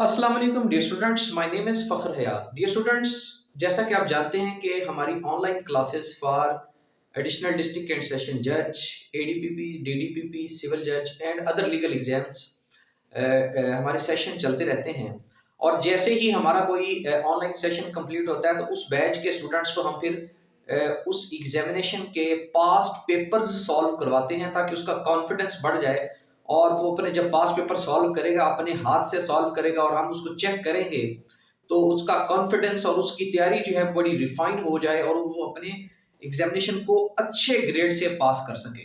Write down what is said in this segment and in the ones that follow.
अस्सलाम वालेकुम dear students, my name is फ़ख्र Hayat. Dear students, जैसा कि आप जानते हैं कि हमारी online classes for additional district and session जज, एडीपीपी, डीडीपीपी, सिविल जज एंड अदर लीगल एग्जाम्स हमारे सेशन चलते रहते हैं। और जैसे ही हमारा कोई ऑनलाइन सेशन कंप्लीट होता है तो उस बैच के स्टूडेंट्स को हम फिर उस एग्जामिनेशन के पास्ट पेपर्स सॉल्व करवाते हैं ताकि उसका कॉन्फिडेंस बढ़ जाए और वो अपने जब पास पेपर सॉल्व करेगा अपने हाथ से सॉल्व करेगा और हम उसको चेक करेंगे तो उसका कॉन्फिडेंस और उसकी तैयारी जो है बड़ी रिफाइन हो जाए और वो अपने एग्जामिनेशन को अच्छे ग्रेड से पास कर सके।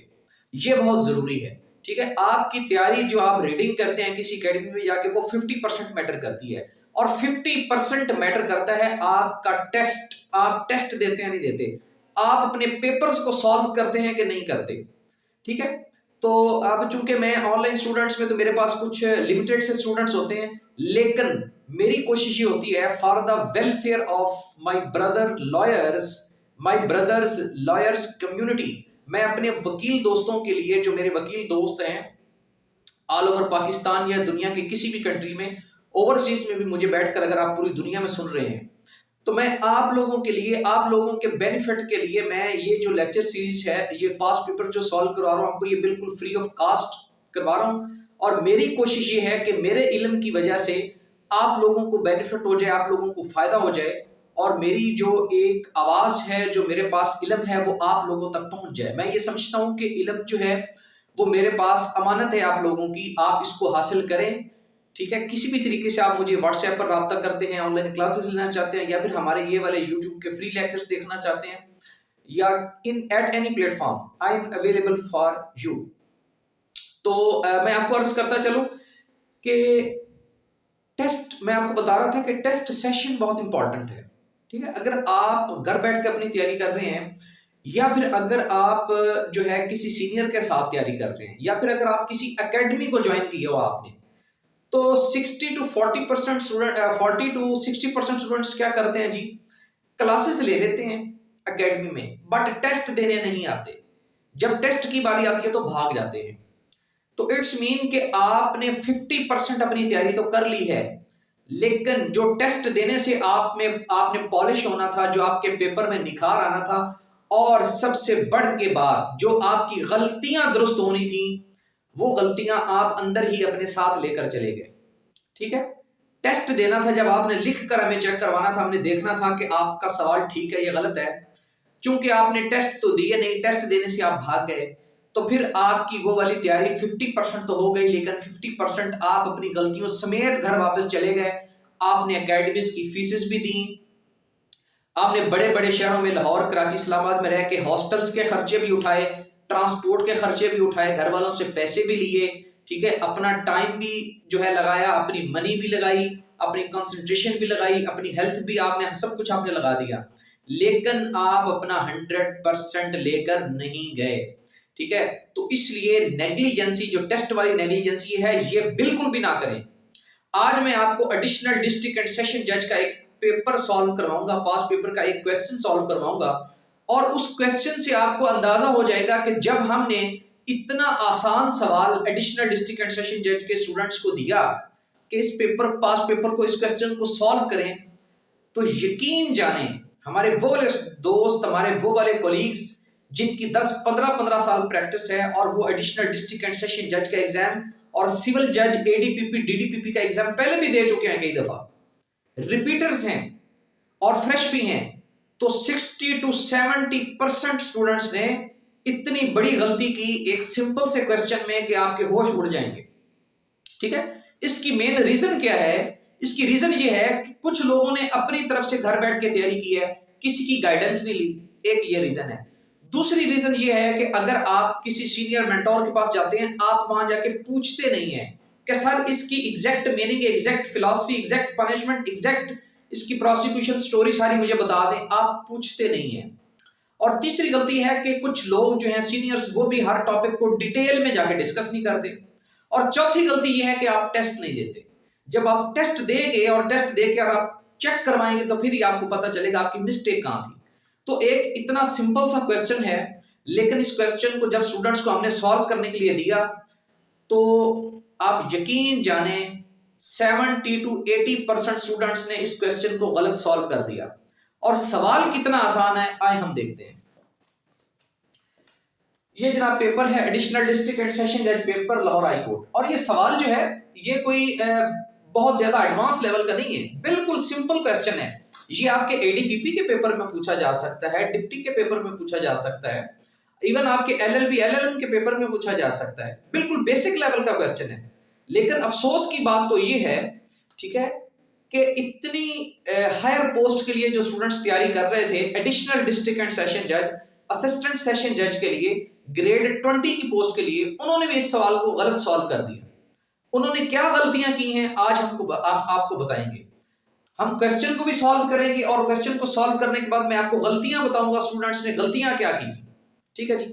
ये बहुत जरूरी है। ठीक है, आपकी तैयारी जो आप रीडिंग करते हैं किसी अकेडमी में जाके वो 50% मैटर करती है और 50% मैटर करता है आपका टेस्ट। आप टेस्ट देते हैं नहीं देते, आप अपने पेपर्स को सॉल्व करते हैं कि नहीं करते। ठीक है, तो अब चूंकि मैं ऑनलाइन स्टूडेंट्स में तो मेरे पास कुछ लिमिटेड से स्टूडेंट्स होते हैं, लेकिन मेरी कोशिश ये होती है for the welfare of my brothers lawyers community. मैं अपने वकील दोस्तों के लिए, जो मेरे वकील दोस्त हैं ऑल ओवर पाकिस्तान या दुनिया के किसी भी कंट्री में, ओवरसीज में भी मुझे बैठकर अगर आप पूरी दुनिया में सुन रहे हैं, तो मैं आप लोगों के लिए, आप लोगों के बेनिफिट के लिए मैं ये जो लेक्चर सीरीज है, ये पास पेपर जो सॉल्व करवा रहा हूँ आपको, ये बिल्कुल फ्री ऑफ कास्ट करवा रहा हूँ। और मेरी कोशिश ये है कि मेरे इल्म की वजह से आप लोगों को बेनिफिट हो जाए, आप लोगों को फायदा हो जाए और मेरी जो एक आवाज है, जो मेरे पास इल्म है, वो आप लोगों तक पहुंच जाए। मैं ये समझता हूँ कि इल्म जो है वो मेरे पास अमानत है आप लोगों की, आप इसको हासिल करें। ठीक है, किसी भी तरीके से आप मुझे व्हाट्सएप पर रब्ता करते हैं, ऑनलाइन क्लासेस लेना चाहते हैं या फिर हमारे ये वाले यूट्यूब के फ्री लेक्चर्स देखना चाहते हैं या in at any platform, I am available for you. तो मैं आपको अर्ज करता चलूं कि टेस्ट, मैं आपको बता रहा था कि टेस्ट सेशन बहुत इंपॉर्टेंट है। ठीक है, अगर आप घर बैठ कर अपनी तैयारी कर रहे हैं या फिर अगर आप जो है किसी सीनियर के साथ तैयारी कर रहे हैं या फिर अगर आप किसी एकेडमी को ज्वाइन किया हो आपने, तो 60 टू 60% स्टूडेंट्स क्या करते हैं जी, क्लासेस ले लेते हैं एकेडमी में बट टेस्ट देने नहीं आते। जब टेस्ट की बारी आती है तो भाग जाते हैं। तो इट्स मीन कि आपने 50% अपनी तैयारी तो कर ली है, लेकिन जो टेस्ट देने से आपने पॉलिश होना था, जो आपके पेपर में निखार आना था, और सबसे बढ़ के बाद जो आपकी गलतियां दुरुस्त होनी थी, वो गलतियां आप अंदर ही अपने साथ लेकर चले गए। ठीक है, टेस्ट देना था, जब आपने लिख कर हमें चेक करवाना था, हमने देखना था कि आपका सवाल ठीक है या गलत है। चूंकि आपने टेस्ट तो दिए नहीं, टेस्ट देने से आप भाग गए, तो फिर आपकी वो वाली तैयारी 50% तो हो गई, लेकिन 50% आप अपनी गलतियों समेत घर वापस चले गए। आपने एकेडमीज की फीसेस भी दी, आपने बड़े बड़े शहरों में लाहौर, कराची, इस्लामाबाद में रह के हॉस्टल्स के खर्चे भी उठाए, ट्रांसपोर्ट के खर्चे भी उठाए, घर वालों से पैसे भी लिए। ठीक है, अपना टाइम भी जो है लगाया, अपनी मनी भी लगाई, अपनी कंसंट्रेशन भी लगाई, अपनी हेल्थ भी, आपने सब कुछ आपने लगा दिया, लेकिन आप अपना 100% लेकर नहीं गए। ठीक है, तो इसलिए नेग्लिजेंसी, जो टेस्ट वाली नेग्लिजेंसी है, ये बिल्कुल भी ना करें। आज मैं आपको एडिशनल डिस्ट्रिक्ट एंड सेशन जज का एक पेपर सॉल्व करवाऊंगा, पास पेपर का एक क्वेश्चन सॉल्व करवाऊंगा, और उस क्वेश्चन से आपको अंदाजा हो जाएगा कि जब हमने इतना आसान सवाल एडिशनल डिस्ट्रिक्ट एंड सेशन जज के स्टूडेंट्स को दिया कि इस पेपर, पास पेपर को, इस क्वेश्चन को सॉल्व करें, तो यकीन जाने हमारे वो वाले दोस्त, हमारे वो वाले कोलीग्स जिनकी 10-15 साल प्रैक्टिस है और वो एडिशनल डिस्ट्रिक्ट एंड सेशन जज का एग्जाम और सिविल जज, एडीपीपी, डीडीपीपी का एग्जाम पहले भी दे चुके हैं, कई दफा रिपीटर्स हैं और फ्रेश भी हैं। तो 60 टू 70% स्टूडेंट्स ने इतनी बड़ी गलती की एक सिंपल से क्वेश्चन में कि आपके होश उड़ जाएंगे। ठीक है, इसकी मेन रीजन क्या है? इसकी रीजन ये है कि कुछ लोगों ने अपनी तरफ से घर बैठ के तैयारी की है, किसी की गाइडेंस नहीं ली, एक ये रीजन है। दूसरी रीजन ये है कि अगर आप किसी सीनियर मेंटोर के पास जाते हैं, आप वहां जाके पूछते नहीं है कि सर इसकी exact meaning, exact philosophy, exact punishment, exact इसकी प्रोसिक्यूशन स्टोरी सारी मुझे बता दें, आप पूछते नहीं है। और तीसरी गलती है कि कुछ लोग जो हैं सीनियर्स, वो भी हर टॉपिक को डिटेल में जाके डिस्कस नहीं करते। और चौथी गलती ये है कि आप टेस्ट नहीं देते। जब आप टेस्ट देंगे और टेस्ट देकर आप चेक करवाएंगे तो फिर ही आपको पता चलेगा आपकी मिस्टेक कहां थी। तो एक इतना सिंपल सा क्वेश्चन है, लेकिन इस क्वेश्चन को जब स्टूडेंट्स को हमने सॉल्व करने के लिए दिया, तो आप यकीन जाने 70 to 80% स्टूडेंट्स ने इस क्वेश्चन को गलत सॉल्व कर दिया। और सवाल कितना आसान है आए हम देखते हैं। ये जनाब पेपर है एडिशनल डिस्ट्रिक्ट एंड सेशन जज पेपर लाहौर हाई कोर्ट, और ये सवाल जो है ये कोई बहुत ज्यादा एडवांस लेवल का नहीं है, बिल्कुल सिंपल क्वेश्चन है। ये आपके एडीपीपी के पेपर में पूछा जा सकता है, डिप्टी के पेपर में पूछा जा सकता है, इवन आपके एलएलबी एलएलएम के पेपर में पूछा जा सकता है, बिल्कुल बेसिक लेवल का क्वेश्चन है। लेकिन अफसोस की बात तो ये है, ठीक है, कि इतनी हायर पोस्ट के लिए जो स्टूडेंट्स तैयारी कर रहे थे एडिशनल डिस्ट्रिक्ट एंड सेशन जज, असिस्टेंट सेशन जज के लिए, ग्रेड 20 की पोस्ट के लिए, उन्होंने भी इस सवाल को गलत सॉल्व कर दिया। उन्होंने क्या गलतियां की हैं आज हमको आपको बताएंगे। हम क्वेश्चन को भी सॉल्व करेंगे और क्वेश्चन को सॉल्व करने के बाद मैं आपको गलतियां बताऊंगा स्टूडेंट्स ने गलतियां क्या की थी। ठीक है जी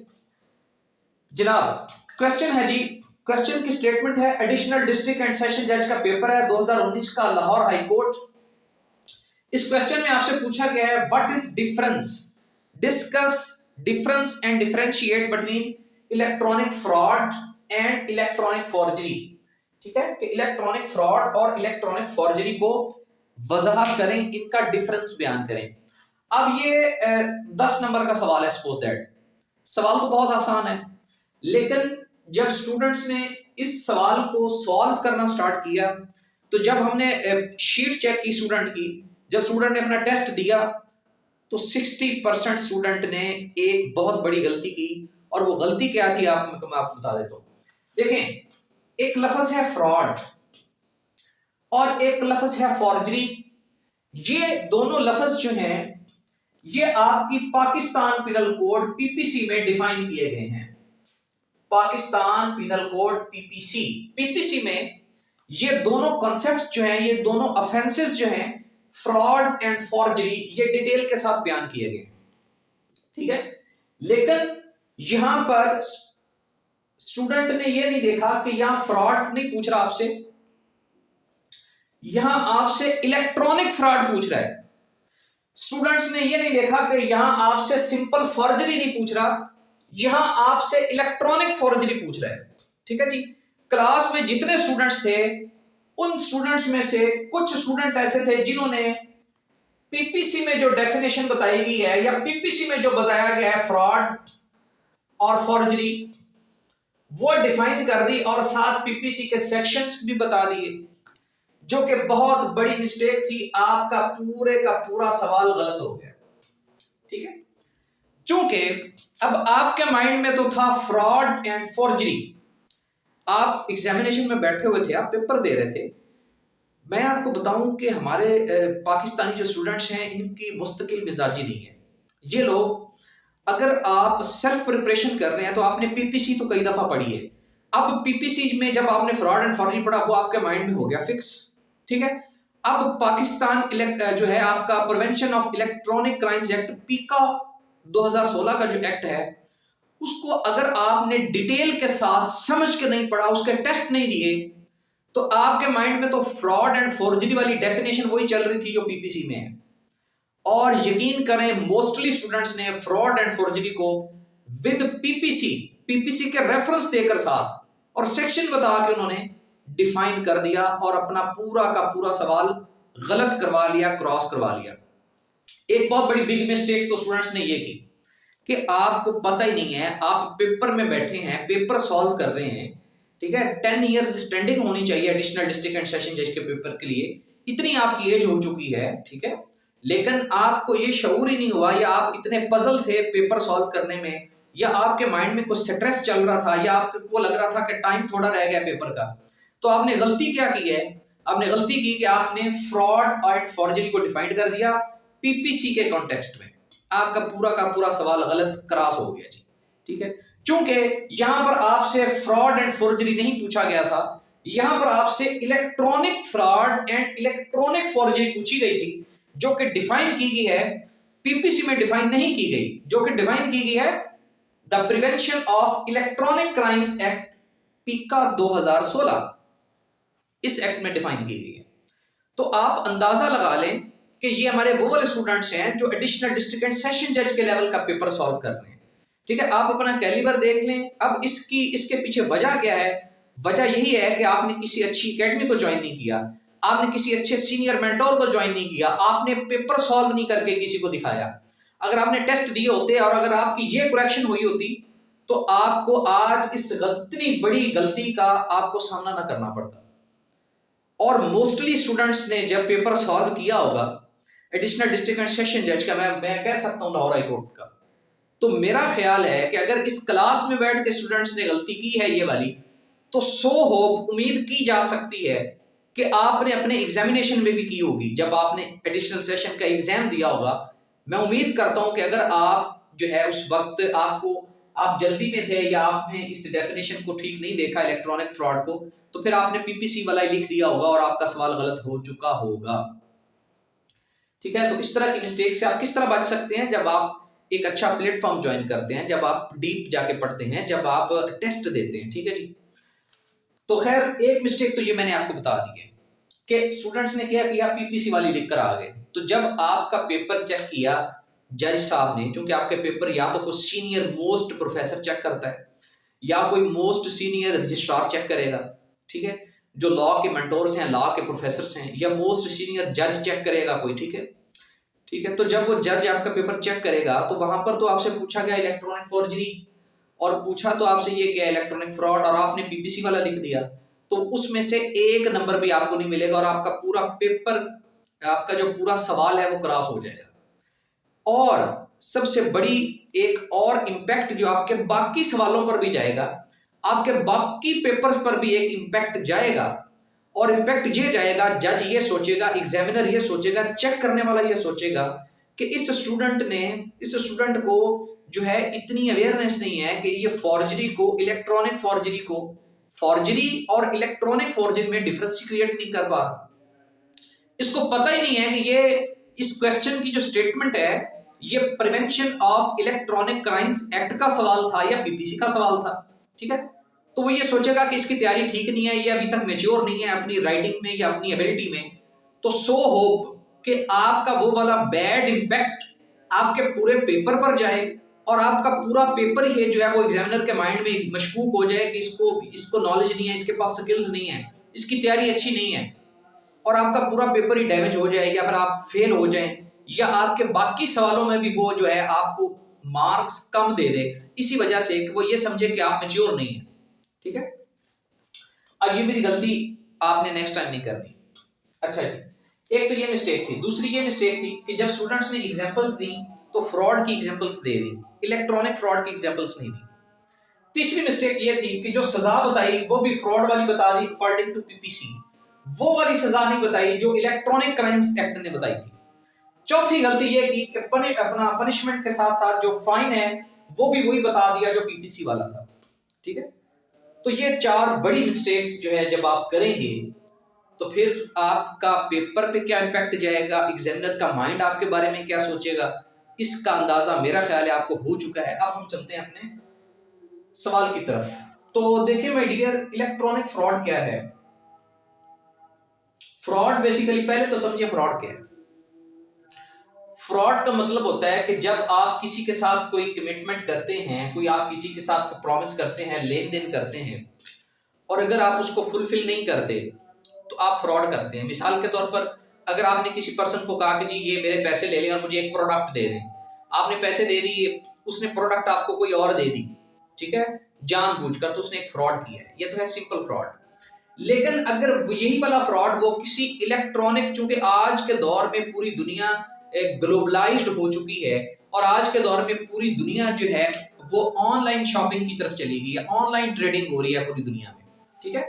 जनाब, क्वेश्चन है जी, क्वेश्चन की स्टेटमेंट है एडिशनल डिस्ट्रिक्ट एंड सेशन जज का पेपर है 2019 का लाहौर हाई कोर्ट। इस क्वेश्चन में आपसे पूछा गया है what is difference, discuss difference and differentiate between electronic fraud and electronic forgery. ठीक है, कि इलेक्ट्रॉनिक फ्रॉड और इलेक्ट्रॉनिक फॉर्जरी को वजाहत करें, इनका डिफरेंस बयान करें। अब ये 10 नंबर का सवाल है, सपोज दैट सवाल तो बहुत आसान है, लेकिन जब स्टूडेंट्स ने इस सवाल को सॉल्व करना स्टार्ट किया, तो जब हमने शीट चेक की स्टूडेंट की, जब स्टूडेंट ने अपना टेस्ट दिया, तो 60% स्टूडेंट ने एक बहुत बड़ी गलती की। और वो गलती क्या थी मैं आपको बता देता हूं। देखें, एक लफ्ज है फ्रॉड और एक लफ्ज है फॉर्जरी। ये दोनों लफ्ज जो हैं ये आपकी पाकिस्तान पिनल कोड पीपीसी में डिफाइन किए गए हैं। पाकिस्तान पिनल कोड पीपीसी में ये दोनों कॉन्सेप्ट्स जो हैं, ये दोनों ऑफेंसेस जो हैं, फ्रॉड एंड फॉर्जरी, ये डिटेल के साथ बयान किए गए। ठीक है, लेकिन यहां पर स्टूडेंट ने ये नहीं देखा कि यहां फ्रॉड नहीं पूछ रहा आपसे, यहां आपसे इलेक्ट्रॉनिक फ्रॉड पूछ रहा है। स्टूडेंट्स ने ये नहीं देखा कि यहां आपसे सिंपल फॉर्जरी नहीं पूछ रहा, यहां आपसे इलेक्ट्रॉनिक फॉर्जरी पूछ रहा है। ठीक है जी, क्लास में जितने स्टूडेंट्स थे उन स्टूडेंट्स में से कुछ स्टूडेंट ऐसे थे जिन्होंने पीपीसी में जो डेफिनेशन बताई गई है या पीपीसी में जो बताया गया है फ्रॉड और फॉर्जरी, वो डिफाइन कर दी और साथ पीपीसी के सेक्शंस भी बता दिए, जो कि बहुत बड़ी मिस्टेक थी। आपका पूरे का पूरा सवाल गलत हो गया। ठीक है, चूंकि अब आपके माइंड में तो था फ्रॉड एंड फॉर्जरी, आप एग्जामिनेशन में बैठे हुए थे, आप पेपर दे रहे थे। मैं आपको बताऊं कि हमारे पाकिस्तानी जो स्टूडेंट्स हैं इनकी मुस्तकिल मिजाजी नहीं है। ये लोग, अगर आप सेल्फ प्रिपरेशन कर रहे हैं तो आपने पीपीसी तो कई दफा पढ़ी है, अब पीपीसी में जब आपने फ्रॉड एंड फॉर्जरी पढ़ा वो आपके माइंड में हो गया फिक्स। ठीक है, अब पाकिस्तान जो है आपका prevention of electronic crimes act, पीका 2016 का जो एक्ट है, उसको अगर आपने डिटेल के साथ समझ के नहीं पढ़ा, उसके टेस्ट नहीं दिए, तो आपके माइंड में तो फ्रॉड एंड फॉर्जरी वाली डेफिनेशन वही चल रही थी जो पीपीसी में है। और यकीन करें मोस्टली स्टूडेंट्स ने फ्रॉड एंड फॉर्जरी को विद पीपीसी के रेफरेंस देकर साथ और सेक्शन बता के उन्होंने डिफाइन कर दिया और अपना पूरा का पूरा सवाल गलत करवा लिया, क्रॉस करवा लिया। एक बहुत बड़ी बिग मिस्टेक्स तो स्टूडेंट्स ने ये की कि आपको पता ही नहीं है, आप पेपर में बैठे हैं, पेपर सॉल्व कर रहे हैं। ठीक है, 10 इयर्स स्टैंडिंग होनी चाहिए एडिशनल डिस्ट्रिक्ट एंड सेशन जज के पेपर के लिए, इतनी आपकी एज हो चुकी है। ठीक है, लेकिन आपको ये शऊर ही नहीं हुआ, या आप इतने पजल थे पेपर सॉल्व करने में, या आपके माइंड में कुछ स्ट्रेस चल रहा था, या आपको लग रहा था कि टाइम थोड़ा रह गया पेपर का। तो आपने गलती क्या की है, आपने गलती की कि आपने फ्रॉड और फॉर्जरी को डिफाइन कर दिया पीपीसी के कॉन्टेक्स्ट में। आपका पूरा का पूरा सवाल गलत क्रॉस हो गया जी। ठीक है, चूंकि यहां पर आपसे फ्रॉड एंड फॉर्जरी नहीं पूछा गया था, यहां पर आपसे electronic fraud and electronic forgery पूछी गई थी, जो कि डिफाइन की गई है पीपीसी में, डिफाइन नहीं की गई, जो कि डिफाइन की गई है the prevention of electronic crimes act पीका 2016, इस एक्ट में डिफाइन की गई है। तो आप अंदाजा लगा लें कि ये हमारे वो वाले स्टूडेंट्स हैं जो एडिशनल डिस्ट्रिक्ट एंड सेशन जज के लेवल का पेपर सॉल्व कर रहे हैं। ठीक है, आप अपना कैलिबर देख लें। अब इसके पीछे वजह क्या है, वजह यही है कि आपने किसी अच्छी एकेडमी को ज्वाइन नहीं किया, आपने किसी अच्छे सीनियर मेंटोर को ज्वाइन नहीं किया, आपने पेपर सॉल्व नहीं करके किसी को दिखाया। अगर आपने टेस्ट दिए होते और अगर आपकी ये करेक्शन हुई होती तो आपको आज इस इतनी बड़ी गलती का आपको सामना ना करना पड़ता। और मोस्टली स्टूडेंट्स ने जब पेपर सॉल्व किया होगा एडिशनल डिस्ट्रिक्ट एंड सेशन जज का, मैं कह सकता हूं लाहौर हाई कोर्ट का, तो मेरा ख्याल है कि अगर इस क्लास में बैठ के स्टूडेंट्स ने गलती की है ये वाली, तो सो होप उम्मीद की जा सकती है कि आपने अपने एग्जामिनेशन में भी की होगी। जब आपने एडिशनल सेशन का एग्जाम दिया होगा, मैं उम्मीद करता हूं कि अगर आप जो है उस वक्त आप जल्दी में थे या आपने इस डेफिनेशन को ठीक नहीं देखा इलेक्ट्रॉनिक फ्रॉड को, तो फिर आपने पीपीसी वाला लिख दिया होगा और आपका सवाल गलत हो चुका होगा। ठीक है, तो इस तरह की मिस्टेक से आप किस तरह बच सकते हैं? जब आप एक अच्छा प्लेटफॉर्म ज्वाइन करते हैं, जब आप डीप जाके पढ़ते हैं, जब आप टेस्ट देते हैं। ठीक है जी। तो खैर एक मिस्टेक तो ये मैंने आपको बता दी है कि स्टूडेंट्स ने क्या किया, पीपीसी वाली लिखकर आ गए। तो जब आपका पेपर चेक किया जज साहब ने, क्योंकि आपके पेपर या तो कोई सीनियर मोस्ट प्रोफेसर चेक करता है या कोई मोस्ट सीनियर रजिस्ट्रार चेक करेगा, ठीक है, जो लॉ के मेंटोर्स हैं, लॉ के प्रोफेसर हैं, या मोस्ट सीनियर जज चेक करेगा कोई। ठीक है, ठीक है। तो जब वो जज आपका पेपर चेक करेगा तो वहां पर तो आपसे पूछा गया इलेक्ट्रॉनिक फॉर्जरी, और पूछा तो आपसे ये क्या इलेक्ट्रॉनिक फ्रॉड, और आपने पीपीसी वाला लिख दिया, तो उसमें से एक नंबर भी आपको नहीं मिलेगा और आपका पूरा पेपर, आपका जो पूरा सवाल है वो क्रॉस हो जाएगा। और सबसे बड़ी एक और इंपैक्ट जो आपके बाकी सवालों पर भी जाएगा, आपके बाकी पेपर्स पर भी एक इंपैक्ट जाएगा। और इंपैक्ट ये जाएगा, जज ये सोचेगा, एग्जामिनर ये सोचेगा, चेक करने वाला ये सोचेगा कि इस स्टूडेंट को जो है इतनी अवेयरनेस नहीं है कि ये फॉर्जरी को, इलेक्ट्रॉनिक फॉर्जरी को, फॉर्जरी और इलेक्ट्रॉनिक फॉर्जरी में डिफरेंस क्रिएट नहीं कर पा रहा। इसको पता ही नहीं है कि ये इस क्वेश्चन की जो स्टेटमेंट है ये prevention of electronic crimes act का सवाल था या पीपीसी का सवाल था। ठीक है, तो वो ये सोचेगा कि इसकी तैयारी ठीक नहीं है, ये अभी तक मैच्योर नहीं है अपनी राइटिंग में या अपनी एबिलिटी में। तो सो होप कि आपका वो वाला बैड इंपैक्ट आपके पूरे पेपर पर जाए और आपका पूरा पेपर ही जो है वो एग्जामिनर के माइंड में मशकूक हो जाए कि इसको नॉलेज नहीं है, इसके पास स्किल्स नहीं है, इसकी तैयारी अच्छी नहीं है, और आपका पूरा पेपर ही डैमेज हो जाए, या फिर आप फेल हो जाएं, या आपके बाकी सवालों में भी वो जो है आपको मार्क्स कम दे दे, इसी वजह से कि वो ये समझे कि आप मैच्योर नहीं है। ठीक है, अब ये मेरी गलती आपने नेक्स्ट टाइम नहीं करनी। अच्छा जी, एक तो ये मिस्टेक थी। दूसरी ये मिस्टेक थी कि जब स्टूडेंट्स ने एग्जांपल्स दी तो फ्रॉड की एग्जांपल्स दे दी, इलेक्ट्रॉनिक फ्रॉड की एग्जांपल्स नहीं दी। तीसरी मिस्टेक ये थी कि जो सजा बताई वो भी फ्रॉड वाली बता दी अकॉर्डिंग टू पीपीसी, वो वाली सजा नहीं बताई जो इलेक्ट्रॉनिक क्राइम्स एक्ट ने बताई थी। चौथी गलती ये की कि अपना पनिशमेंट के साथ साथ जो फाइन है वो भी वही बता दिया जो पीपीसी वाला था। ठीक है, तो ये चार बड़ी मिस्टेक्स जो है जब आप करेंगे तो फिर आपका पेपर पे क्या इंपैक्ट जाएगा, एग्जामिनर का माइंड आपके बारे में क्या सोचेगा, इसका अंदाजा मेरा ख्याल है आपको हो चुका है। अब हम चलते हैं अपने सवाल की तरफ। तो देखिए माय डियर, इलेक्ट्रॉनिक फ्रॉड क्या है? फ्रॉड बेसिकली, पहले तो समझिए फ्रॉड क्या है। फ्रॉड का मतलब होता है कि जब आप किसी के साथ कोई कमिटमेंट करते हैं, कोई आप किसी के साथ प्रॉमिस करते हैं, लेन देन करते हैं, और अगर आप उसको फुलफिल नहीं करते तो आप फ्रॉड करते हैं। मिसाल के तौर पर अगर आपने किसी पर्सन को कहा कि जी ये मेरे पैसे ले लें और मुझे एक प्रोडक्ट दे दें, आपने पैसे दे दिए, उसने प्रोडक्ट आपको कोई और दे दी, ठीक है, जानबूझकर, तो उसने एक फ्रॉड किया है। ये तो है सिंपल फ्रॉड। लेकिन अगर यही वाला फ्रॉड वो किसी इलेक्ट्रॉनिक, चूंकि आज के दौर में पूरी दुनिया ग्लोबलाइज्ड हो चुकी है और आज के दौर में पूरी दुनिया जो है वो ऑनलाइन शॉपिंग की तरफ चली गई है, ऑनलाइन ट्रेडिंग हो रही है पूरी दुनिया में। ठीक है,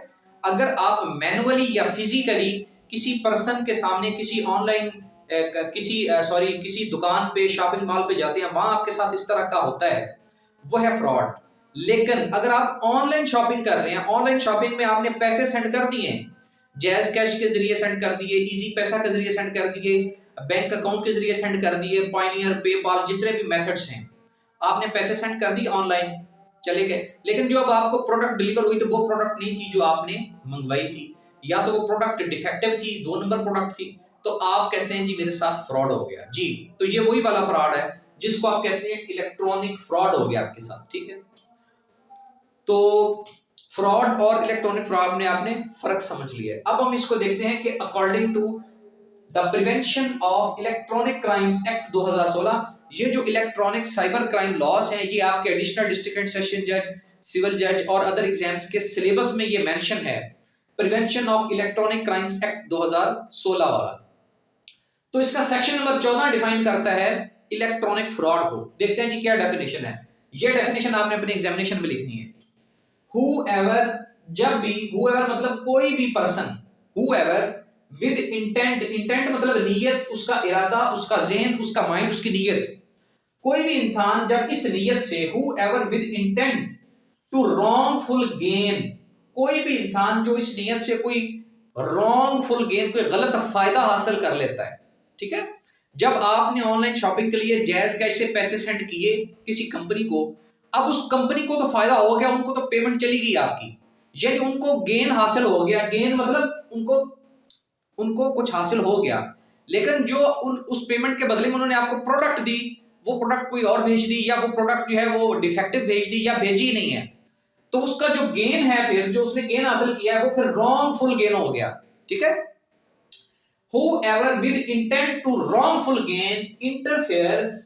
अगर आप मैनुअली या फिजिकली किसी पर्सन के सामने किसी ऑनलाइन किसी दुकान पे, शॉपिंग मॉल पे जाते हैं, वहां आपके साथ इस तरह का होता है, वो है फ्रॉड। लेकिन अगर आप ऑनलाइन शॉपिंग कर रहे हैं, ऑनलाइन शॉपिंग में आपने पैसे सेंड कर दिए, जैज कैश के जरिए सेंड कर दिए, इजी पैसा के जरिए सेंड कर दिए, बैंक अकाउंट के जरिए सेंड कर दिए, पायनियर, पेपाल, जितने भी मेथड्स हैं, आपने पैसे सेंड कर दिए, ऑनलाइन चले गए। लेकिन जो अब आपको प्रोडक्ट डिलीवर हुई तो वो प्रोडक्ट नहीं थी जो आपने मंगवाई थी, या तो वो प्रोडक्ट डिफेक्टिव थी, 2 नंबर प्रोडक्ट थी, तो आप कहते हैं जी मेरे साथ फ्रॉड हो गया जी। तो ये वही वाला फ्रॉड है जिसको आप कहते हैं इलेक्ट्रॉनिक फ्रॉड हो गया आपके साथ। ठीक है, तो फ्रॉड और इलेक्ट्रॉनिक फ्रॉड में आपने फर्क समझ लिया है। अब हम इसको देखते हैं कि according to the prevention of electronic crimes act 2016, ये जो इलेक्ट्रॉनिक साइबर क्राइम लॉज हैं ये आपके एडिशनल डिस्ट्रिक्ट एंड सेशन जज, सिविल जज और अदर एग्जाम्स के सिलेबस में ये मेंशन है, prevention of electronic crimes act 2016 वाला। तो इसका सेक्शन नंबर 14 डिफाइन करता है इलेक्ट्रॉनिक फ्रॉड को। देखते हैं जी क्या डेफिनेशन है। ये डेफिनेशन आपने अपने एग्जामिनेशन में लिखनी है। whoever, जब भी, whoever मतलब कोई भी person, whoever with intent, intent मतलब नीयत, उसका इरादा, उसका ज़हन, उसका माइंड, उसकी नीयत, कोई भी इंसान जब इस नीयत से, whoever with intent to wrongful gain, कोई भी इंसान जो इस नीयत से कोई wrongful gain, कोई गलत फायदा हासिल कर लेता है, ठीक है। जब आपने ऑनलाइन शॉपिंग के लिए जैज़ कैश से पैसे सेंड किए किसी कंपनी को, अब उस कंपनी को तो फायदा हो गया, उनको तो पेमेंट चली गई आपकी, यानी उनको गेन हासिल हो गया। गेन मतलब उनको कुछ हासिल हो गया, लेकिन जो उस पेमेंट के बदले में उन्होंने आपको प्रोडक्ट दी, वो प्रोडक्ट कोई और भेज दी, या वो प्रोडक्ट जो है वो डिफेक्टिव भेज दी, या भेजी नहीं है, तो उसका जो गेन है, फिर जो उसने गेन हासिल किया है वो फिर रॉन्गफुल गेन हो गया, ठीक है। Whoever with intent to wrongful gain interferes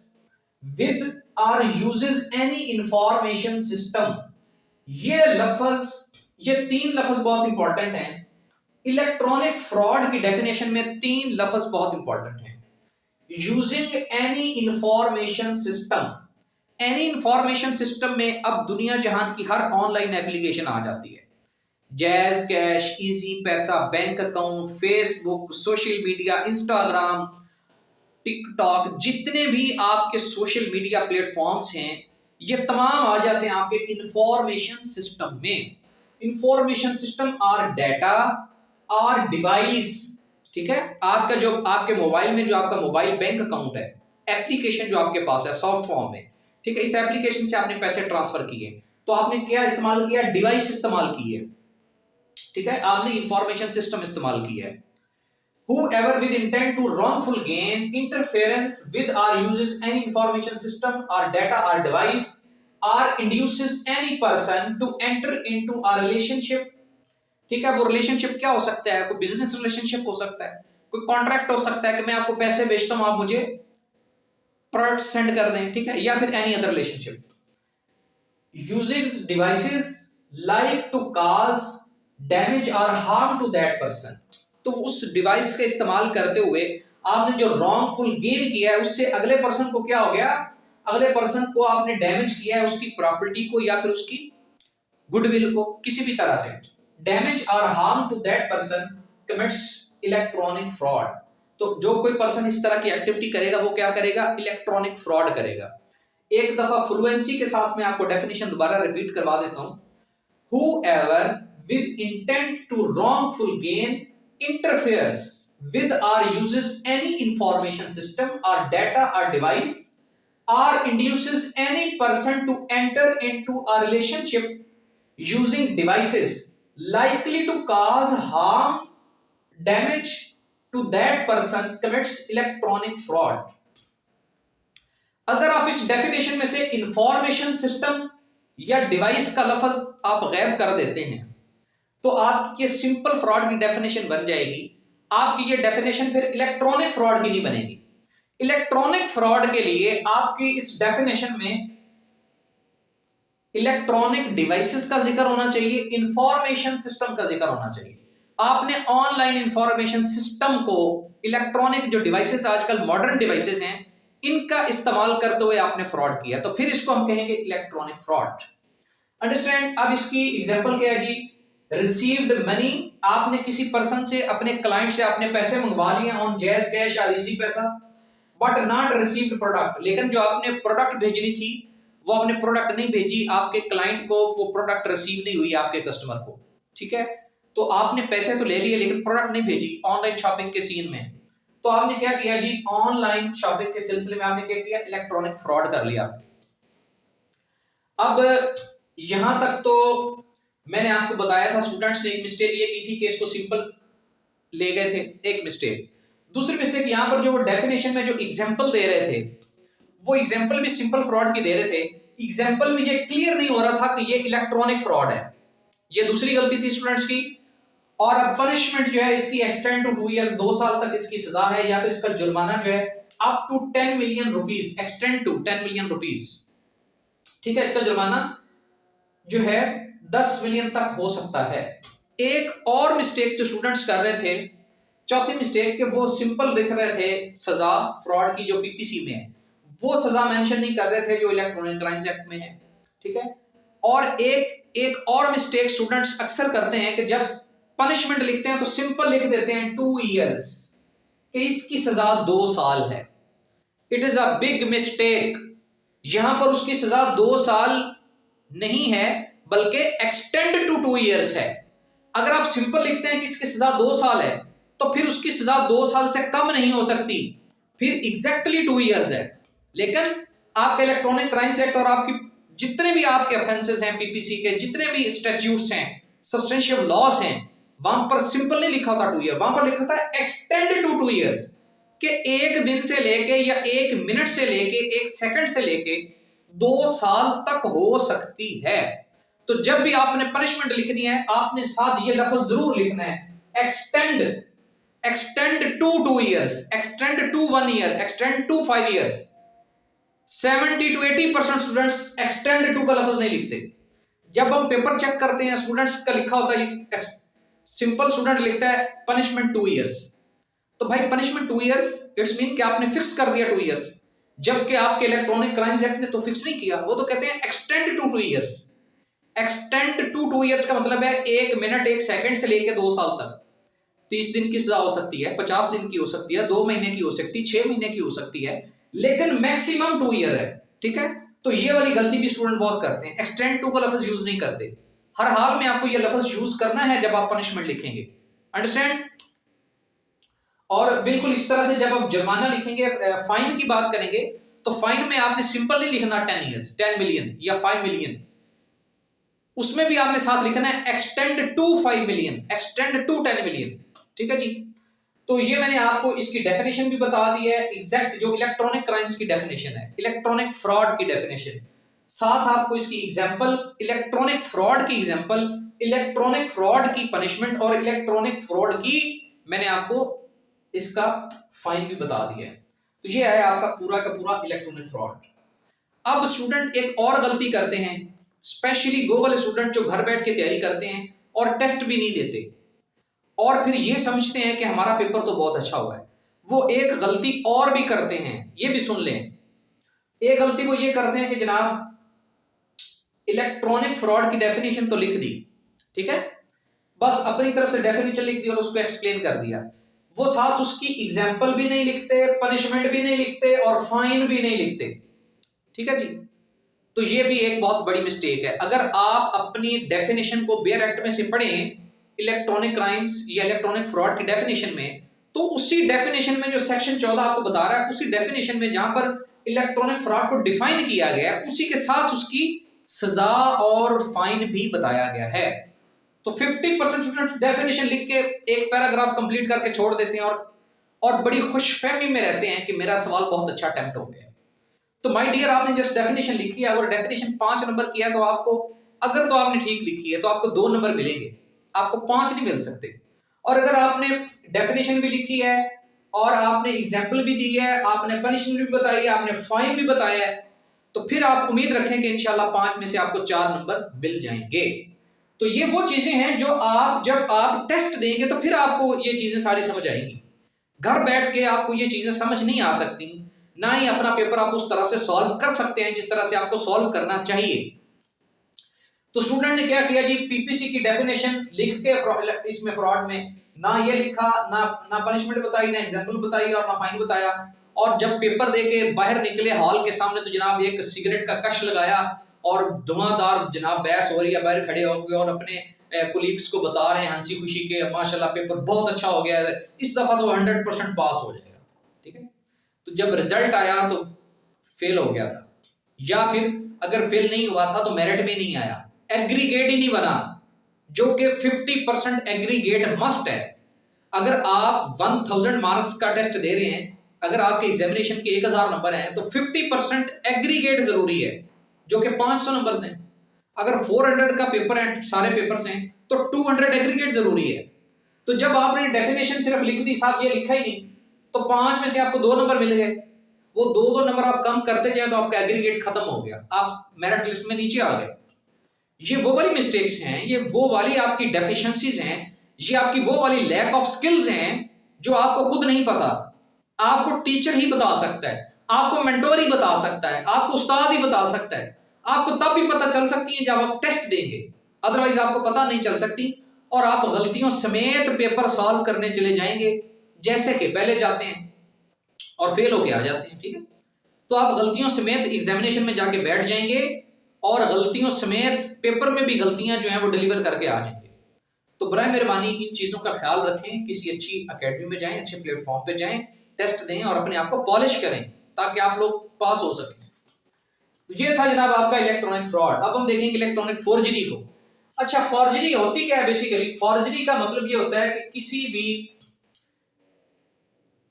with or uses any information system, ये लफ्ज, ये तीन लफ्ज बहुत इंपॉर्टेंट हैं। इलेक्ट्रॉनिक फ्रॉड की डेफिनेशन में तीन लफ्ज बहुत इंपॉर्टेंट हैं। Using any information system, any information system में अब दुनिया जहान की हर ऑनलाइन एप्लीकेशन आ जाती है। जैज़ कैश, इजी पैसा, bank account, Facebook, social media, Instagram, TikTok, जितने भी आपके सोशल मीडिया प्लेटफॉर्म्स हैं, ये तमाम आ जाते हैं आपके इंफॉर्मेशन सिस्टम में। इंफॉर्मेशन सिस्टम आर डेटा और डिवाइस, ठीक है। आपका जो आपके मोबाइल में जो आपका मोबाइल बैंक अकाउंट है, एप्लीकेशन जो आपके पास है सॉफ्ट फॉर्म में, ठीक है, इस एप्लीकेशन से आपने पैसे ट्रांसफर किए, तो आपने क्या इस्तेमाल किया? डिवाइस इस्तेमाल की है, ठीक है, आपने इंफॉर्मेशन सिस्टम इस्तेमाल किया है। Whoever with intent to wrongful gain interference with or uses any information system or data or device or induces any person to enter into a relationship, ठीक है। वो रिलेशनशिप क्या हो सकता है? कोई बिजनेस रिलेशनशिप हो सकता है, कोई कॉन्ट्रैक्ट हो सकता है कि मैं आपको पैसे भेजता हूं, आप मुझे प्रोडक्ट सेंड कर दें, ठीक है, या फिर any other relationship. Using devices like to cause damage और हार्म टू दैट पर्सन, तो उस डिवाइस का इस्तेमाल करते हुए आपने जो रॉन्गफुल गेन किया है, उससे अगले पर्सन को क्या हो गया? अगले पर्सन को आपने डैमेज किया है, उसकी प्रॉपर्टी को या फिर उसकी गुडविल को, किसी भी तरह से डैमेज और harm to that person commits electronic fraud. तो जो कोई पर्सन इस तरह की एक्टिविटी करेगा वो क्या करेगा? इलेक्ट्रॉनिक फ्रॉड करेगा। एक दफा फ्लुएंसी के साथ में आपको डेफिनेशन दोबारा रिपीट करवा देता हूं। Whoever with intent to wrongful gain interferes with or uses any information system or data or device or induces any person to enter into a relationship using devices likely to cause harm, damage to that person commits electronic fraud। अगर आप इस definition में से information system या device का लफ्ज आप गैब कर देते हैं, तो आपकी ये सिंपल फ्रॉड की डेफिनेशन बन जाएगी। आपकी ये डेफिनेशन फिर इलेक्ट्रॉनिक फ्रॉड की नहीं बनेगी। इलेक्ट्रॉनिक फ्रॉड के लिए आपकी इस डेफिनेशन में इलेक्ट्रॉनिक डिवाइसेस का जिक्र होना चाहिए, इंफॉर्मेशन सिस्टम का जिक्र होना चाहिए। आपने ऑनलाइन इंफॉर्मेशन सिस्टम को, इलेक्ट्रॉनिक जो डिवाइसेस आजकल मॉडर्न डिवाइसेस हैं, इनका इस्तेमाल करते हुए आपने फ्रॉड किया, तो फिर इसको हम कहेंगे इलेक्ट्रॉनिक फ्रॉड। अंडरस्टैंड? अब इसकी एग्जांपल क्या है जी? रिसीव्ड मनी, आपने किसी पर्सन से, अपने क्लाइंट से आपने पैसे मंगवा लिए ऑन जैज़ कैश और इजी पैसा, बट नॉट रिसीव्ड प्रोडक्ट, लेकिन जो आपने प्रोडक्ट भेजनी थी वो आपने प्रोडक्ट नहीं भेजी, आपके क्लाइंट को वो प्रोडक्ट रिसीव नहीं हुई, आपके कस्टमर को, ठीक है। तो आपने पैसे तो ले लिए लेकिन प्रोडक्ट नहीं भेजी ऑनलाइन शॉपिंग के सीन में, तो आपने क्या किया जी? ऑनलाइन शॉपिंग के सिलसिले में आपने क्या किया? इलेक्ट्रॉनिक फ्रॉड कर लिया। अब यहां तक तो मैंने आपको बताया था, स्टूडेंट्स ने एक मिस्टेक ये की थी कि इसको सिंपल ले गए थे, एक मिस्टेक। दूसरी मिस्टेक यहां पर जो वो डेफिनेशन में जो एग्जांपल दे रहे थे, वो एग्जांपल भी सिंपल फ्रॉड की दे रहे थे। एग्जांपल में ये क्लियर नहीं हो रहा था कि ये इलेक्ट्रॉनिक फ्रॉड है, ये दूसरी गलती थी स्टूडेंट्स की। और अब पनिशमेंट जो है इसकी एक्सटेंड टू 2 इयर्स, 2 साल तक इसकी सजा है, या फिर इसका जुर्माना जो है up to 10 million rupees, extend to 10 million rupees. ठीक है, इसका जुर्माना जो है 10 मिलियन तक हो सकता है। एक और मिस्टेक जो स्टूडेंट्स कर रहे थे, चौथी मिस्टेक, कि वो सिंपल लिख रहे थे सजा फ्रॉड की जो पीपीसी में है, वो सजा मेंशन नहीं कर रहे थे जो इलेक्ट्रॉनिक क्राइम्स एक्ट में है। ठीक है, और एक और मिस्टेक स्टूडेंट्स अक्सर करते हैं कि जब पनिशमेंट लिखते हैं तो सिंपल लिख देते हैं 2 इयर्स, कि इसकी सजा 2 साल है। It is a big mistake. यहां पर उसकी सजा 2 साल नहीं है, बल्कि एक्सटेंड टू 2 इयर्स है। अगर आप सिंपल लिखते हैं कि इसकी सजा 2 साल है, तो फिर उसकी सजा 2 साल से कम नहीं हो सकती, फिर एग्जैक्टली 2 इयर्स है। लेकिन आपके इलेक्ट्रॉनिक क्राइम्स एक्ट और आपकी जितने भी आपके ऑफेंसेस हैं, पीपीसी के जितने भी स्टैट्यूट्स हैं, सब्सटेंशियल लॉस हैं, वहां पर सिंपल नहीं लिखा था 2 ईयर, वहां पर लिखा था एक्सटेंड टू 2 इयर्स, कि 1 दिन से लेके या 1 मिनट से लेके 1 सेकंड से लेके 2 साल तक हो सकती है। तो जब भी आपने पनिशमेंट लिखनी है, आपने साथ ये लफ्ज जरूर लिखना है, extend, extend to 2 years, extend to 1 year, extend to 5 years. 70 to 80% students extend to का लफ्ज नहीं लिखते। जब हम पेपर चेक करते हैं, स्टूडेंट्स का लिखा होता है, सिंपल स्टूडेंट लिखता है पनिशमेंट 2 इयर्स। तो भाई पनिशमेंट 2 इयर्स, इट्स मीन कि आपने फिक्स कर दिया 2 इयर्स, जबकि आपके इलेक्ट्रॉनिक क्राइम्स एक्ट ने तो फिक्स नहीं किया। वो तो कहते हैं extend to 2 years. Extend to 2 years का मतलब है 1 मिनट 1 सेकंड से लेकर 2 साल तक। 30 दिन की सजा हो सकती है, 50 दिन की हो सकती है, 2 महीने की हो सकती है, 6 महीने की हो सकती है, लेकिन मैक्सिमम 2 ईयर है। ठीक है, तो ये वाली गलती भी स्टूडेंट बहुत करते हैं, एक्सटेंड टू का लफ्ज यूज नहीं करते। हर हाल में आपको ये लफ्ज यूज करना है जब आप पनिशमेंट लिखेंगे, अंडरस्टैंड। और बिल्कुल इस तरह से जब आप जुर्माना लिखेंगे, फाइन की बात करेंगे, तो फाइन में आपने सिंपल नहीं लिखना 10 इयर्स, 10 मिलियन या 5 मिलियन, उसमें भी आपने साथ लिखना है extend to 5 million, extend to 10 million. ठीक है जी, तो ये मैंने आपको इसकी डेफिनेशन भी बता दी है, एग्जैक्ट जो इलेक्ट्रॉनिक क्राइम्स की डेफिनेशन है, इलेक्ट्रॉनिक फ्रॉड की डेफिनेशन, साथ आपको इसकी एग्जांपल, इलेक्ट्रॉनिक फ्रॉड की एग्जांपल, इलेक्ट्रॉनिक फ्रॉड की पनिशमेंट और इलेक्ट्रॉनिक फ्रॉड की मैंने आपको इसका फाइन भी बता दिया है। तो ये है आपका पूरा का पूरा इलेक्ट्रॉनिक फ्रॉड। अब स्टूडेंट एक और गलती करते हैं, स्पेशली वो वाले स्टूडेंट जो घर बैठ के तैयारी करते हैं और टेस्ट भी नहीं देते, और फिर ये समझते हैं कि हमारा पेपर तो बहुत अच्छा हुआ है। वो एक गलती और भी करते हैं, ये भी सुन लें। एक गलती वो ये करते हैं कि जनाब इलेक्ट्रॉनिक फ्रॉड की डेफिनेशन तो लिख दी, ठीक है, बस अपनी तरफ से डेफिनेशन लिख दी और उसको एक्सप्लेन कर दिया, वो साथ उसकी एग्जाम्पल भी नहीं लिखते, पनिशमेंट भी नहीं लिखते और फाइन भी नहीं लिखते। ठीक है जी, तो ये भी एक बहुत बड़ी मिस्टेक है। अगर आप अपनी डेफिनेशन को बेयर एक्ट में से पढ़ें, इलेक्ट्रॉनिक क्राइम्स या इलेक्ट्रॉनिक फ्रॉड की डेफिनेशन में, तो उसी डेफिनेशन में जो सेक्शन 14 आपको बता रहा है, उसी डेफिनेशन में जहां पर इलेक्ट्रॉनिक फ्रॉड को डिफाइन किया गया है, उसी के साथ उसकी सजा और फाइन भी बताया गया है। तो 50% स्टूडेंट डेफिनेशन लिख के एक पैराग्राफ कंप्लीट करके छोड़ देते हैं और बड़ी खुशफहमी में रहते हैं कि मेरा सवाल बहुत अच्छा अटेम्प्ट हो गया। तो माय डियर, आपने जस्ट डेफिनेशन लिखी है, अगर डेफिनेशन 5 नंबर की है तो आपको, अगर तो आपने ठीक लिखी है तो आपको 2 नंबर मिलेंगे, आपको 5 नहीं मिल सकते। और अगर आपने डेफिनेशन भी लिखी है और आपने एग्जाम्पल भी दी है, आपने पनिशमेंट भी बताई है, आपने फाइन भी बताया है, तो फिर आप उम्मीद रखें कि इंशाल्लाह 5 में से आपको 4 नंबर मिल जाएंगे। तो ये वो चीजें हैं जो आप जब आप टेस्ट देंगे तो फिर आपको ये चीजें सारी समझ आएंगी। घर बैठ के आपको ये चीजें समझ नहीं आ सकती, ना ही अपना पेपर आप उस तरह से सॉल्व कर सकते हैं जिस तरह से आपको सॉल्व करना चाहिए। तो स्टूडेंट ने क्या किया जी, पीपीसी की डेफिनेशन लिख के इसमें फ्रॉड में ना ये लिखा, ना पनिशमेंट बताई, ना एग्जाम्पल बताई और ना फाइन बताया, और जब पेपर दे के बाहर निकले हॉल के सामने तो जनाब एक सिगरेट का कश लगाया और धुआंधार जनाब बहस हो रही है, बाहर खड़े हो गए और अपने कोलीग्स को बता रहे हैं हंसी खुशी के माशाल्लाह पेपर बहुत अच्छा हो गया है, इस दफा तो 100% पास हो जाएगा। ठीक है, तो जब रिजल्ट आया तो फेल हो गया था, या फिर अगर फेल नहीं हुआ था तो मेरिट में नहीं आया, एग्रीगेट ही नहीं बना, जो कि 50% एग्रीगेट मस्ट है। अगर आप 1000 मार्क्स का टेस्ट दे रहे हैं, अगर आपके एग्जामिनेशन के 1000 नंबर हैं तो 50% एग्रीगेट जरूरी है, जो कि 500 नंबर हैं। अगर 400 का पेपर है, सारे पेपर्स हैं, तो 200 एग्रीगेट जरूरी है। तो जब आपने डेफिनेशन सिर्फ लिख दी, साथ ये लिखा ही नहीं, तो 5 में से आपको 2 नंबर मिल गए। वो 2 नंबर आप कम करते जाए तो आपका एग्रीगेट खत्म हो गया, आप मेरिट लिस्ट में नीचे आ गए। ये वो वाली मिस्टेक्स हैं, ये वो वाली आपकी डेफिशिएंसीज हैं, ये आपकी वो वाली लैक ऑफ स्किल्स हैं जो आपको खुद नहीं पता। आपको टीचर ही बता सकता है, आपको मेंटोर ही बता सकता है, आपको उस्ताद ही बता सकता है। आपको तब भी पता चल सकती है जब आप टेस्ट देंगे, अदरवाइज आपको पता नहीं चल सकती। और आप गलतियों समेत पेपर सॉल्व करने चले जाएंगे, जैसे कि पहले जाते हैं और फेल होके आ जाते हैं। ठीक है, तो आप गलतियों समेत एग्जामिनेशन में जाके बैठ जाएंगे और गलतियों समेत पेपर में भी गलतियां जो हैं वो डिलीवर करके आ जाएंगे। तो बराए मेहरबानी इन चीजों का ख्याल रखें, किसी अच्छी एकेडमी में जाएं, अच्छे प्लेटफॉर्म पे जाएं, टेस्ट दें और अपने आप को पॉलिश करें ताकि आप लोग पास हो सकें। तो ये था जनाब आपका इलेक्ट्रॉनिक फ्रॉड। अब हम देखेंगे इलेक्ट्रॉनिक फोर्जरी को। अच्छा, फॉर्जरी होती क्या है? बेसिकली फॉर्जरी का मतलब ये होता है कि किसी भी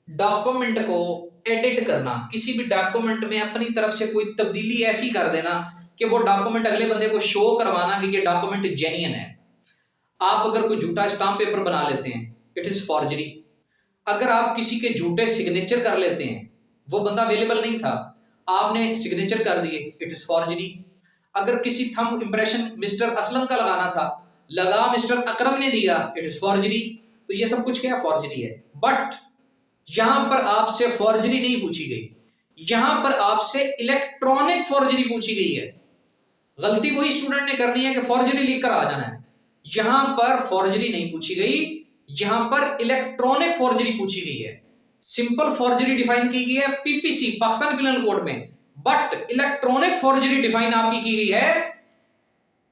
डॉक्यूमेंट को एडिट करना, किसी भी डॉक्यूमेंट में अपनी तरफ से कोई तब्दीली ऐसी कर देना कि वो डॉक्यूमेंट अगले बंदे को शो करवाना कि ये डॉक्यूमेंट जेन्युइन है। आप अगर कोई झूठा स्टाम्प पेपर बना लेते हैं, इट इज फॉर्जरी। अगर आप किसी के झूठे सिग्नेचर कर लेते हैं, वो बंदा अवेलेबल नहीं था, आपने सिग्नेचर कर दिए, इट इज फॉर्जरी। अगर किसी थंब इंप्रेशन मिस्टर असलम का लगाना था, लगा मिस्टर अकरम ने दिया, इट इज फॉर्जरी। तो ये सब कुछ क्या फॉर्जरी है। बट यहां पर आपसे फॉर्जरी नहीं पूछी गई, यहां पर आपसे इलेक्ट्रॉनिक फॉर्जरी पूछी गई है। गलती वही स्टूडेंट ने करनी है कि फॉर्जरी लिख कर आ जाना है। यहां पर फॉर्जरी नहीं पूछी गई, यहां पर इलेक्ट्रॉनिक फॉर्जरी पूछी गई है। सिंपल फॉर्जरी डिफाइन की गई है पीपीसी पाकिस्तान पिनल कोड में, बट इलेक्ट्रॉनिक फॉर्जरी डिफाइन आपकी की गई है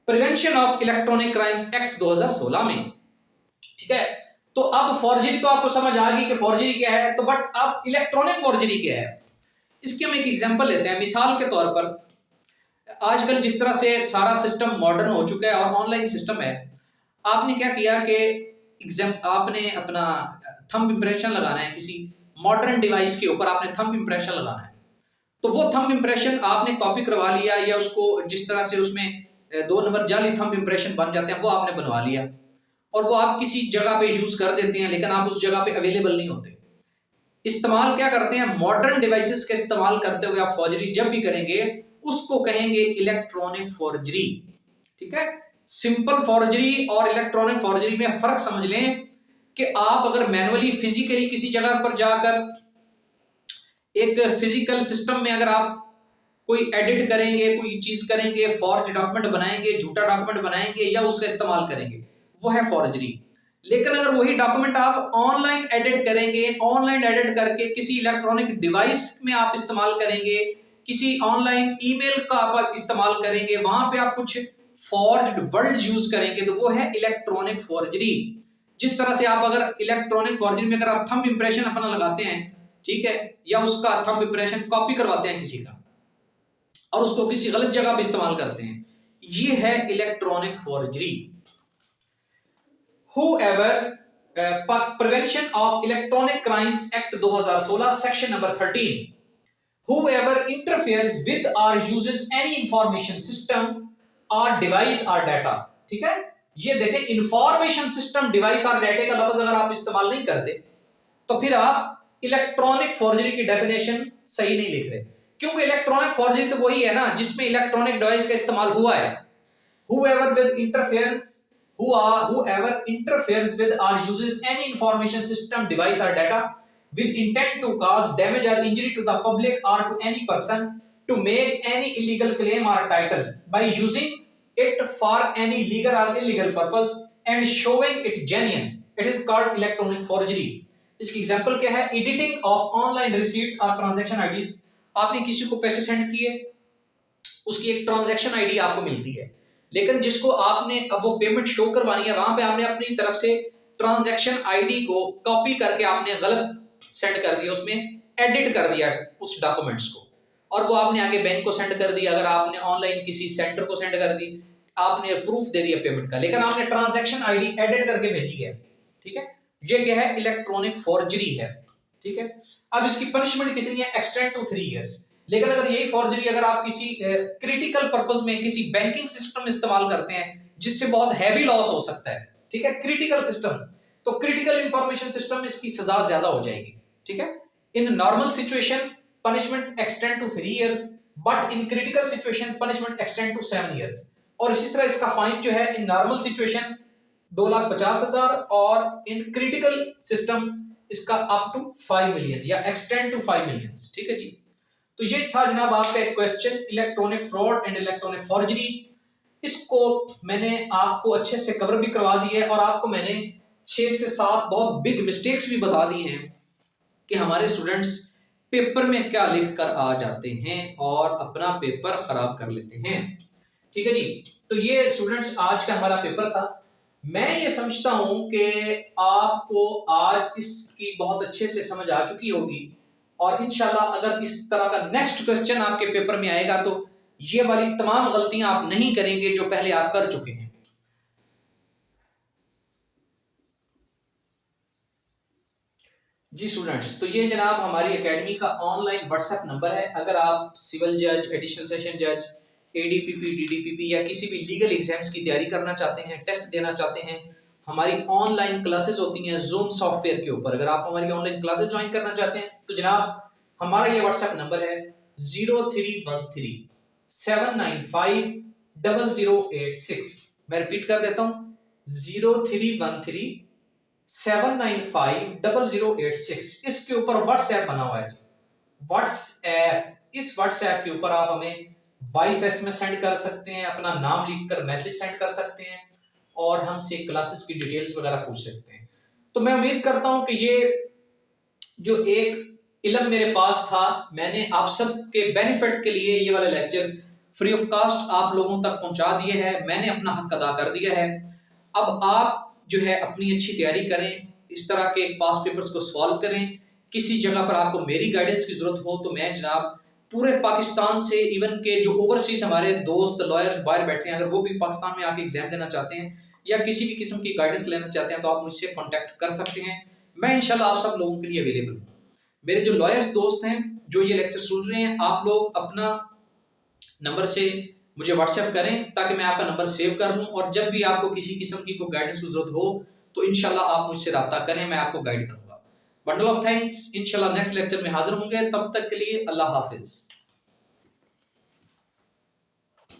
prevention of electronic crimes act 2016 में। ठीक है, तो अब फॉर्जरी तो आपको समझ आ गई कि फॉर्जरी क्या है, तो बट अब इलेक्ट्रॉनिक फॉर्जरी क्या है, इसके हम एक एग्जांपल लेते हैं। मिसाल के तौर पर आजकल जिस तरह से सारा सिस्टम मॉडर्न हो चुका है और ऑनलाइन सिस्टम है, आपने क्या किया कि आपने अपना थंब इंप्रेशन लगाना है, किसी मॉडर्न डिवाइस के ऊपर आपने थंब इंप्रेशन लगाना है। तो वो थंब इंप्रेशन आपने कॉपी करवा लिया, या उसको जिस तरह से उसमें 2 नंबर जाली थंब इंप्रेशन बन जाते हैं वो आपने बनवा लिया, और वो आप किसी जगह पे यूज कर देते हैं, लेकिन आप उस जगह पे अवेलेबल नहीं होते। इस्तेमाल क्या करते हैं, मॉडर्न डिवाइसेस का इस्तेमाल करते हुए आप फॉर्जरी जब भी करेंगे उसको कहेंगे इलेक्ट्रॉनिक फॉर्जरी। ठीक है, सिंपल फॉर्जरी और इलेक्ट्रॉनिक फॉर्जरी में फर्क समझ लें कि आप अगर मैनुअली फिजिकली किसी जगह पर जाकर एक फिजिकल सिस्टम में अगर आप कोई एडिट करेंगे, कोई चीज करेंगे, फॉर्ज डॉक्यूमेंट बनाएंगे, झूठा डॉक्यूमेंट बनाएंगे या उसका इस्तेमाल करेंगे, वो है फॉर्जरी। लेकिन अगर वही डॉक्यूमेंट आप ऑनलाइन एडिट करेंगे, ऑनलाइन एडिट करके किसी इलेक्ट्रॉनिक डिवाइस में आप इस्तेमाल करेंगे, किसी ऑनलाइन ईमेल का आप इस्तेमाल करेंगे, वहां पे आप कुछ फॉर्ज्ड वर्ड्स यूज करेंगे, तो वो है इलेक्ट्रॉनिक फॉर्जरी। जिस तरह से आप अगर इलेक्ट्रॉनिक फॉर्जरी में अगर आप थंब इंप्रेशन अपना लगाते हैं, ठीक है, या उसका थंब इंप्रेशन कॉपी करवाते हैं किसी का और उसको किसी गलत जगह पे इस्तेमाल करते हैं, ये है electronic forgery. Whoever Prevention of Electronic Crimes Act 2016 section number 13, whoever interferes with or uses any information system or device or data। ठीक है, ये देखें, इंफॉर्मेशन सिस्टम, डिवाइस और डाटा का लफ्ज अगर आप इस्तेमाल नहीं करते तो फिर आप इलेक्ट्रॉनिक फॉर्जरी की डेफिनेशन सही नहीं लिख रहे, क्योंकि इलेक्ट्रॉनिक फॉर्जरी तो वही है ना जिसमें इलेक्ट्रॉनिक डिवाइस का इस्तेमाल हुआ है। whoever interferes with or uses any information system, device or data with intent to cause damage or injury to the public or to any person, to make any illegal claim or title by using it for any legal or illegal purpose and showing it genuine, it is called electronic forgery। इसकी example क्या है, editing of online receipts और transaction IDs. आपने किसी को पैसे send किए, उसकी एक ट्रांजैक्शन आईडी आपको मिलती है, लेकिन जिसको आपने अब वो पेमेंट शो करवानी है, वहां पे आपने अपनी तरफ से ट्रांजैक्शन आईडी को कॉपी करके आपने गलत सेंड कर दिया, उसमें एडिट कर दिया उस डॉक्यूमेंट्स को, और वो आपने आगे बैंक को सेंड कर दिया। अगर आपने ऑनलाइन किसी सेंटर को सेंड कर दी, आपने प्रूफ दे दिया पेमेंट का, लेकिन आपने ट्रांजैक्शन आईडी एडिट करके भेजी है। ठीक है, ये क्या है, इलेक्ट्रॉनिक फॉर्जरी है। ठीक है, अब इसकी पनिशमेंट कितनी है, एक्सटेंड टू 3 इयर्स। लेकिन अगर यही फॉर्जरी अगर आप किसी क्रिटिकल पर्पस में किसी बैंकिंग सिस्टम में इस्तेमाल करते हैं जिससे बहुत हैवी लॉस हो सकता है, ठीक है, क्रिटिकल सिस्टम, तो क्रिटिकल इंफॉर्मेशन सिस्टम में इसकी सजा ज्यादा हो जाएगी, ठीक है। In normal situation punishment extend to 3 years, but in critical situation punishment extend to 7 years। और इसी तरह इसका फाइन जो है इन नॉर्मल सिचुएशन 2,50,000 और इन क्रिटिकल सिस्टम इसका अप टू 5 million या एक्सटेंड टू 5 million, ठीक है जी। तो ये था जनाब आपका एक question, electronic fraud and electronic forgery. इसको मैंने आपको अच्छे से कवर भी करवा दी है और आपको मैंने 6 से 7 बहुत बिग मिस्टेक्स भी बता दी हैं कि हमारे स्टूडेंट्स पेपर में क्या लिख कर आ जाते हैं और अपना पेपर खराब कर लेते हैं, ठीक है जी। तो ये स्टूडेंट्स आज का हमारा पेपर था। मैं ये समझता हूं कि आपको आज इसकी बहुत अच्छे से समझ आ चुकी होगी और इंशाल्लाह अगर इस तरह का नेक्स्ट क्वेश्चन आपके पेपर में आएगा तो ये वाली तमाम गलतियां आप नहीं करेंगे जो पहले आप कर चुके हैं। जी स्टूडेंट्स, तो ये जनाब हमारी एकेडमी का ऑनलाइन व्हाट्सएप नंबर है। अगर आप सिविल जज, एडिशनल सेशन जज, एडीपीपी, डीडीपीपी या किसी भी लीगल एग्जाम्स की तैयारी करना चाहते हैं, टेस्ट देना चाहते हैं, हमारी ऑनलाइन क्लासेस होती हैं जूम सॉफ्टवेयर के ऊपर। अगर आप हमारी ऑनलाइन क्लासेस ज्वाइन करना चाहते हैं तो जनाब हमारा ये व्हाट्सएप नंबर है 0313 मैं रिपीट कर देता हूं 0313 इसके ऊपर व्हाट्सएप बना हुआ है। व्हाट्सएप, इस व्हाट्सएप के ऊपर आप हमें वॉइस एसएमएस सेंड कर सकते हैं, अपना नाम लिखकर मैसेज सेंड कर सकते हैं और हमसे क्लासेस की डिटेल्स वगैरह पूछ सकते हैं। तो मैं उम्मीद करता हूं कि ये जो एक इल्म मेरे पास था, मैंने आप सब के बेनिफिट के लिए ये वाला लेक्चर फ्री ऑफ कास्ट आप लोगों तक पहुंचा दिए है। मैंने अपना हक अदा कर दिया है। अब आप जो है अपनी अच्छी तैयारी करें, इस तरह के पास्ट पेपर्स को सॉल्व करें। किसी जगह पर आपको मेरी गाइडेंस की जरूरत हो तो मैं जनाब पूरे पाकिस्तान से, इवन के जो ओवरसीज हमारे दोस्त लॉयर्स बाहर बैठे हैं, अगर वो भी पाकिस्तान में आके एग्जाम देना चाहते हैं या किसी भी किस्म की गाइडेंस लेना चाहते हैं तो आप मुझसे कांटेक्ट कर सकते हैं। मैं इंशाल्लाह आप सब लोगों के लिए अवेलेबल हूँ। मेरे जो लॉयर्स दोस्त हैं जो ये लेक्चर सुन रहे हैं, आप लोग अपना नंबर से मुझे व्हाट्सएप करें ताकि मैं आपका नंबर सेव कर लूं और जब भी आपको किसी किस्म की कोई गाइडेंस की जरूरत हो तो इंशाल्लाह आप मुझसे राब्ता करें, मैं आपको गाइड करूंगा। Bundle of thanks. इंशाल्लाह नेक्स्ट लेक्चर में हाजिर होंगे, तब तक के लिए अल्लाह हाफिज।